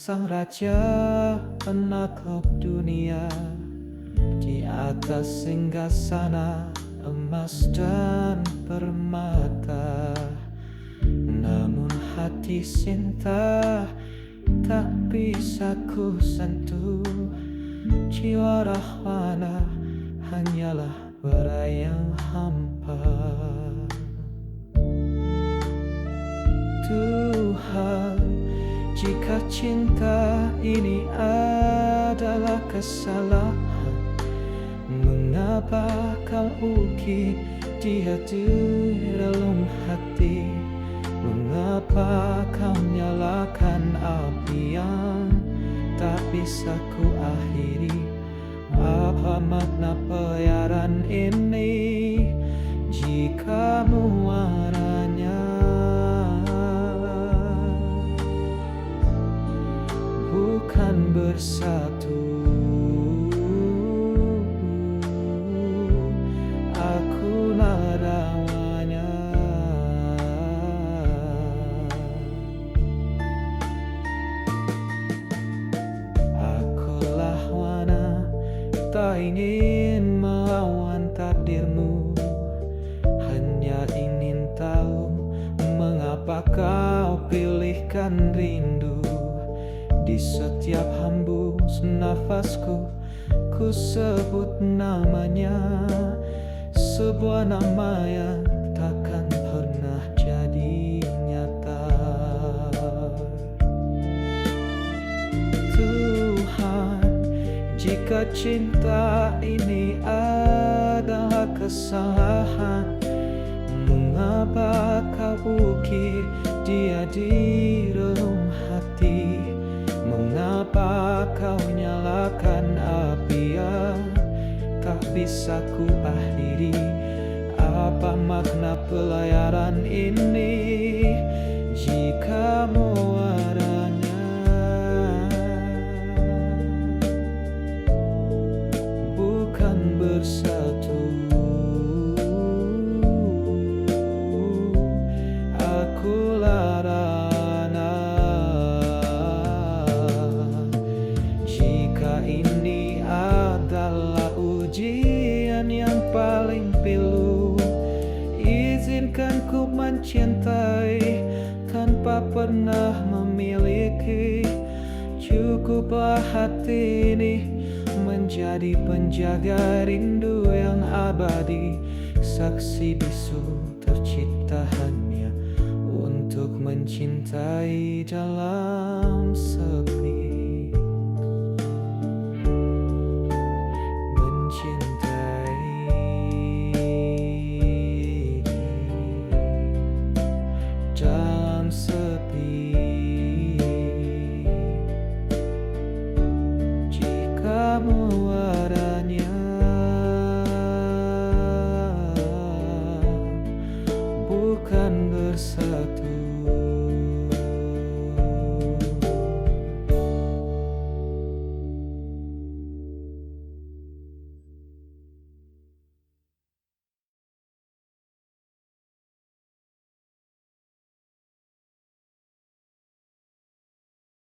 Sang raja penakluk dunia, di atas singgasana emas dan permata. Namun hati cinta tak bisa ku sentuh. Jiwa rahwana hanyalah berayang hampa. Tuhan, jika cinta ini adalah kesalahan, mengapa kau ukir dia di relung hati? Mengapa kau nyalakan api yang tak bisa ku akhiri? Apa makna pelayaran ini jika muaranya bukan bersatu? Akulah lawannya. Akulah wana, tak ingin melawan takdirmu, hanya ingin tahu mengapa kau pilihkan rindu. Di setiap hembus nafasku, ku sebut namanya, sebuah nama yang takkan pernah jadi nyata. Tuhan, jika cinta ini adalah kesalahan, mengapa kau ukir dia di relung hati? Mengapa kau nyalakan api yang tak bisa ku akhiri? Apa makna pelayaran ini jika muaranya bukan bersatu? Akulah rana. Jika ini adalah ujian yang paling pilu, izinkan ku mencintai tanpa pernah memiliki. Cukuplah hati ini menjadi penjaga rindu yang abadi, saksi bisu tercipta hanya untuk mencintai dalam sepi. Dalam sepi, jika muaranya bukan bersatu.